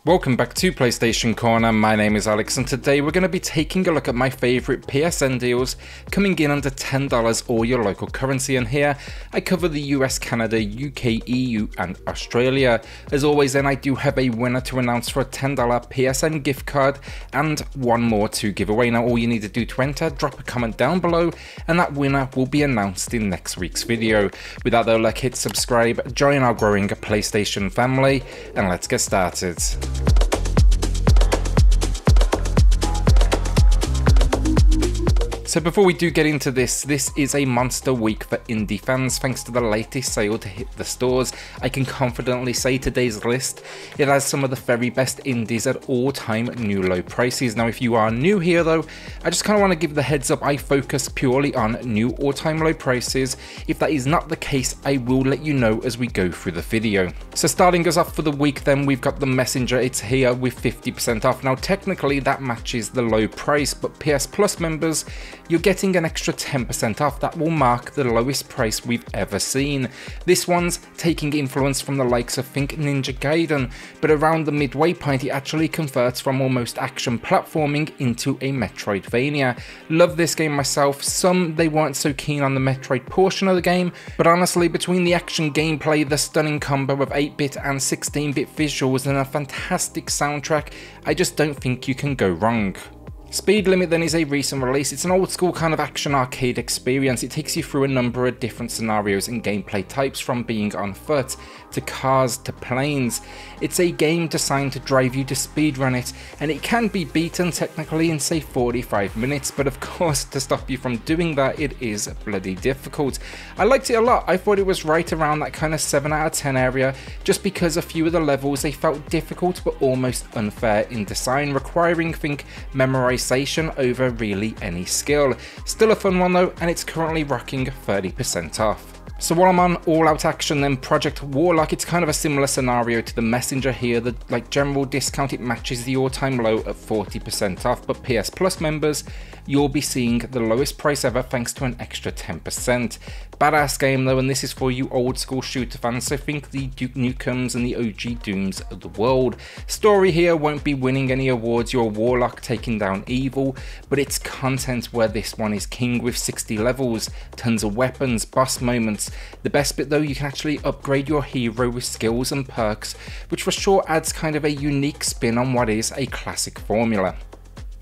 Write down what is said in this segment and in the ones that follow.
Welcome back to PlayStation Corner. My name is Alex and today we're going to be taking a look at my favourite PSN deals coming in under $10 or your local currency, and here I cover the US, Canada, UK, EU and Australia. As always then, I do have a winner to announce for a $10 PSN gift card and one more to give away. Now all you need to do to enter, drop a comment down below and that winner will be announced in next week's video. Without though luck, hit subscribe, join our growing PlayStation family and let's get started. So before we do get into this is a monster week for indie fans thanks to the latest sale to hit the stores. I can confidently say today's list, it has some of the very best indies at all time new low prices. Now if you are new here though, I just kind of want to give the heads up, I focus purely on new all time low prices. If that is not the case, I will let you know as we go through the video. So starting us off for the week then, we've got the Messenger. It's here with 50% off. Now technically that matches the low price, but PS Plus members, you're getting an extra 10% off. That will mark the lowest price we've ever seen. This one's taking influence from the likes of Think Ninja Gaiden, but around the midway point it actually converts from almost action platforming into a Metroidvania. Love this game myself. Some they weren't so keen on the Metroid portion of the game, but honestly between the action gameplay, the stunning combo of 8-bit and 16-bit visuals and a fantastic soundtrack, I just don't think you can go wrong. Speed Limit then is a recent release. It's an old school kind of action arcade experience. It takes you through a number of different scenarios and gameplay types, from being on foot to cars to planes. It's a game designed to drive you to speedrun it, and it can be beaten technically in say 45 minutes, but of course to stop you from doing that it is bloody difficult. I liked it a lot. I thought it was right around that kind of 7 out of 10 area, just because a few of the levels they felt difficult but almost unfair in design, requiring memorization over really any skill. Still a fun one though, and it's currently rocking 30% off. So while I'm on all out action then, Project Warlock, it's kind of a similar scenario to the Messenger here. The general discount, it matches the all time low at 40% off, but PS Plus members, you'll be seeing the lowest price ever thanks to an extra 10%. Badass game though, and this is for you old school shooter fans, so think the Duke Nukems and the OG Dooms of the world. Story here won't be winning any awards, your Warlock taking down evil, but it's content where this one is king with 60 levels, tons of weapons, boss moments. The best bit though, you can actually upgrade your hero with skills and perks, which for sure adds kind of a unique spin on what is a classic formula.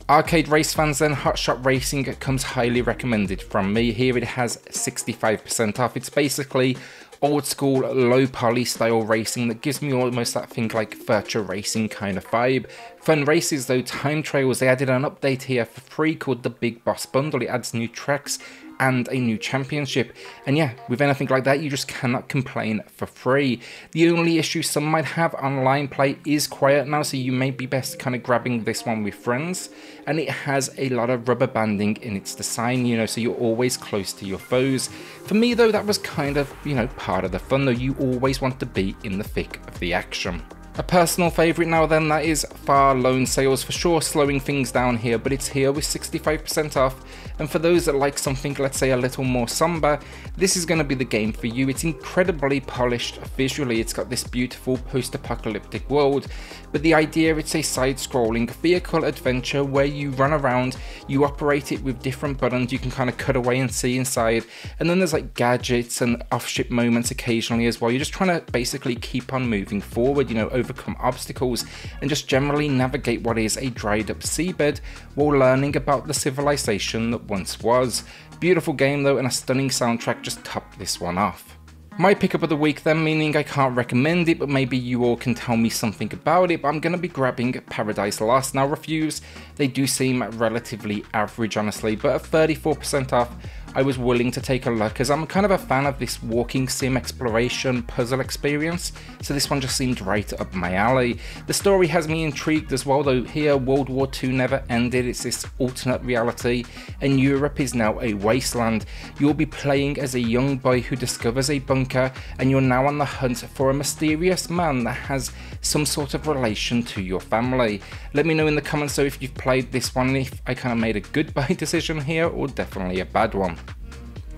Arcade race fans then, Hotshot Racing comes highly recommended from me. Here it has 65% off. It's basically old school low poly style racing that gives me almost that thing like virtual racing kind of vibe. Fun races though, time trials, they added an update here for free called the Big Boss Bundle. It adds new tracks and a new championship, and yeah, with anything like that you just cannot complain for free. The only issue some might have, online play is quiet now, so you may be best kind of grabbing this one with friends, and it has a lot of rubber banding in its design, you know, so you're always close to your foes. For me though, that was kind of, you know, part of the fun though. You always want to be in the thick of the action. A personal favourite now then, that is Far Lone Sales, for sure slowing things down here, but it's here with 65% off, and for those that like something, let's say a little more somber, this is going to be the game for you. It's incredibly polished visually, it's got this beautiful post-apocalyptic world, but the idea, it's a side-scrolling vehicle adventure where you run around, you operate it with different buttons, you can kind of cut away and see inside, and then there's like gadgets and off-ship moments occasionally as well. You're just trying to basically keep on moving forward, you know, overcome obstacles and just generally navigate what is a dried up seabed while learning about the civilization that once was. Beautiful game though, and a stunning soundtrack just topped this one off. My pickup of the week then, meaning I can't recommend it, but maybe you all can tell me something about it, but I'm going to be grabbing Paradise Lost. Now reviews, they do seem relatively average honestly, but at 34% off, I was willing to take a look as I'm kind of a fan of this walking sim exploration puzzle experience, so this one just seemed right up my alley. The story has me intrigued as well though. Here World War II never ended, it's this alternate reality and Europe is now a wasteland. You'll be playing as a young boy who discovers a bunker and you're now on the hunt for a mysterious man that has some sort of relation to your family. Let me know in the comments though if you've played this one and if I kind of made a good buy decision here or definitely a bad one.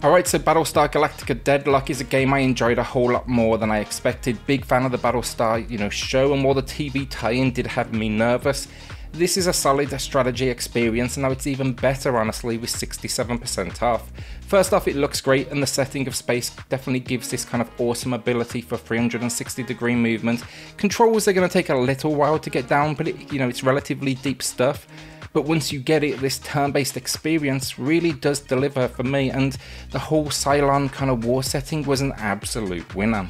Alright, so Battlestar Galactica Deadlock is a game I enjoyed a whole lot more than I expected. Big fan of the Battlestar, show, and while the TV tie-in did have me nervous, this is a solid strategy experience, and now it's even better honestly with 67% off. First off, it looks great, and the setting of space definitely gives this kind of awesome ability for 360-degree movement. Controls are going to take a little while to get down, but it's relatively deep stuff. But once you get it, this turn-based experience really does deliver for me, and the whole Cylon kind of war setting was an absolute winner.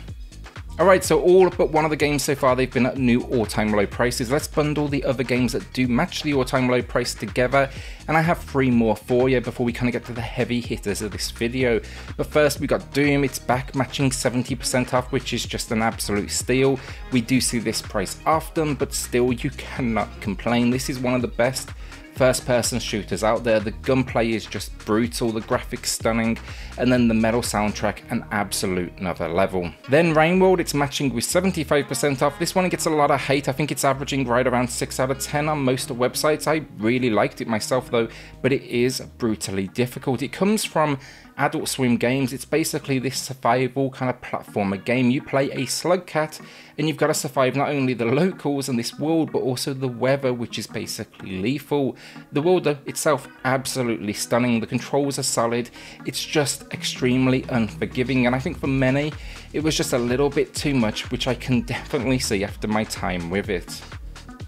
Alright, so all but one of the games so far, they've been at new all-time low prices. Let's bundle the other games that do match the all-time low price together, and I have 3 more for you before we kind of get to the heavy hitters of this video. But first, we got Doom. It's back, matching 70% off, which is just an absolute steal. We do see this price often, but still, you cannot complain. This is one of the best first-person shooters out there. The gunplay is just brutal, the graphics stunning, and then the metal soundtrack an absolute another level. Then Rainworld, it's matching with 75% off. This one gets a lot of hate. I think it's averaging right around 6 out of 10 on most websites. I really liked it myself though, but it is brutally difficult. It comes from Adult Swim Games. It's basically this survival kind of platformer game. You play a slug cat and you've got to survive not only the locals and this world, but also the weather, which is basically lethal. The world itself absolutely stunning. The controls are solid. It's just extremely unforgiving, and I think for many it was just a little bit too much, which I can definitely see after my time with it.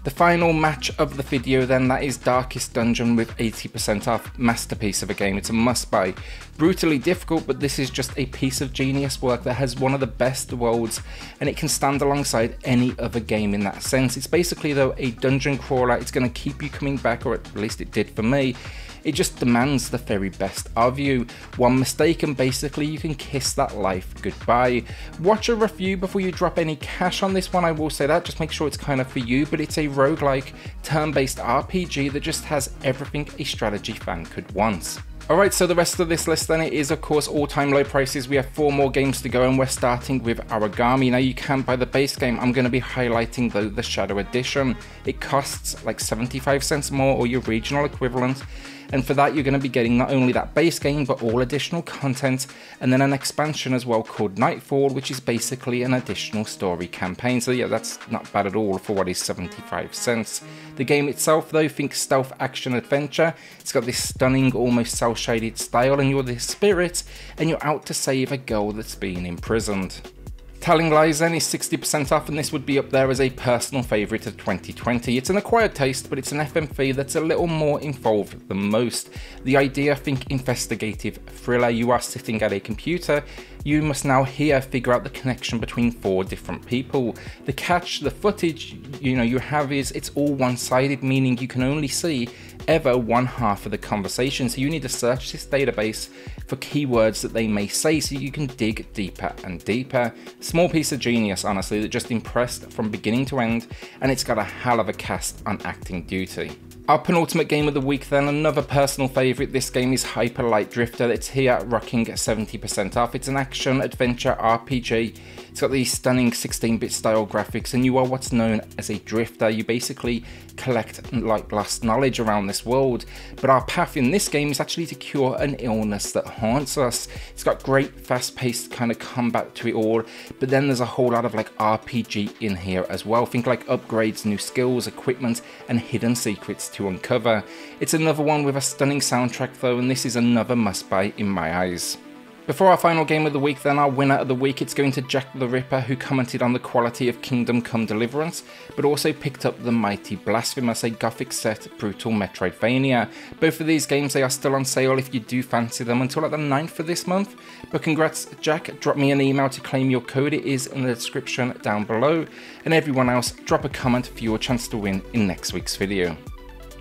The final match of the video then, that is Darkest Dungeon with 80% off. Masterpiece of a game, it's a must buy. Brutally difficult, but this is just a piece of genius work that has one of the best worlds, and it can stand alongside any other game in that sense. It's basically though a dungeon crawler. It's going to keep you coming back, or at least it did for me. It just demands the very best of you. One mistake and basically you can kiss that life goodbye. Watch a review before you drop any cash on this one, I will say that. Just make sure it's kind of for you, but it's a roguelike, turn-based RPG that just has everything a strategy fan could want. Alright, so the rest of this list then, it is of course all-time low prices. We have 4 more games to go, and we're starting with Aragami. Now you can buy the base game. I'm going to be highlighting the Shadow Edition. It costs like 75 cents more, or your regional equivalent. And for that, you're going to be getting not only that base game, but all additional content, and then an expansion as well called Nightfall, which is basically an additional story campaign. So yeah, that's not bad at all for what is 75 cents. The game itself though, think stealth action adventure. It's got this stunning, almost cel-shaded style, and you're the spirit, and you're out to save a girl that's been imprisoned. Telling Lies then is 60% off, and this would be up there as a personal favourite of 2020. It's an acquired taste, but it's an FMV that's a little more involved than most. The idea, think investigative thriller. You are sitting at a computer. You must now here figure out the connection between 4 different people. The catch, the footage you have is it's all one-sided, meaning you can only see ever one half of the conversation. So you need to search this database for keywords that they may say so you can dig deeper and deeper. Small piece of genius, honestly, that just impressed from beginning to end, and it's got a hell of a cast on acting duty. Our penultimate game of the week then, another personal favourite. This game is Hyper Light Drifter. It's here rocking 70% off. It's an action adventure RPG. It's got these stunning 16-bit style graphics, and you are what's known as a drifter. You basically collect like lost knowledge around this world, but our path in this game is actually to cure an illness that haunts us. It's got great fast-paced kind of combat to it all, but then there's a whole lot of like RPG in here as well. Think like upgrades, new skills, equipment, and hidden secrets to uncover. It's another one with a stunning soundtrack though, and this is another must-buy in my eyes. Before our final game of the week then, our winner of the week, it's going to Jack the Ripper, who commented on the quality of Kingdom Come Deliverance, but also picked up the mighty Blasphemous, a gothic set brutal Metroidvania. Both of these games, they are still on sale if you do fancy them until like the 9th of this month. But congrats Jack, drop me an email to claim your code, it is in the description down below. And everyone else, drop a comment for your chance to win in next week's video.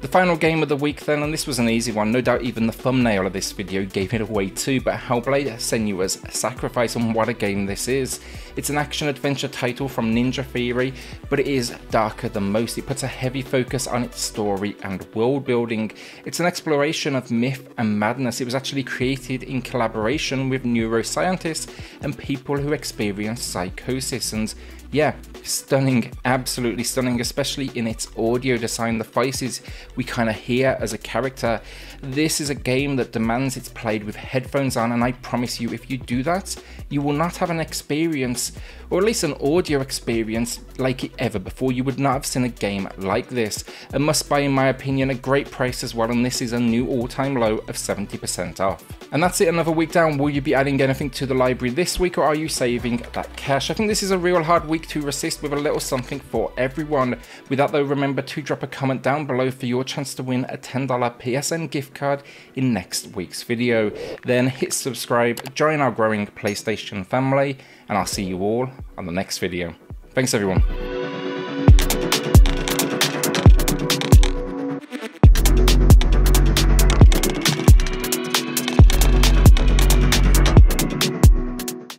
The final game of the week then, and this was an easy one, no doubt even the thumbnail of this video gave it away too, but Hellblade SENUA'S Sacrifice, and what a game this is. It's an action-adventure title from Ninja Theory, but it is darker than most. It puts a heavy focus on its story and world building. It's an exploration of myth and madness. It was actually created in collaboration with neuroscientists and people who experience psychosis, and yeah, stunning, absolutely stunning, especially in its audio design, the voices we kind of hear as a character. This is a game that demands it's played with headphones on, and I promise you, if you do that, you will not have an experience, or at least an audio experience like it ever before. You would not have seen a game like this. A must buy in my opinion, a great price as well, and this is a new all-time low of 70% off. And that's it, another week down. Will you be adding anything to the library this week, or are you saving that cash? I think this is a real hard week to resist, with a little something for everyone. With that though, remember to drop a comment down below for your chance to win a $10 PSN gift card in next week's video. Then hit subscribe, join our growing PlayStation family, and I'll see you all on the next video. Thanks everyone.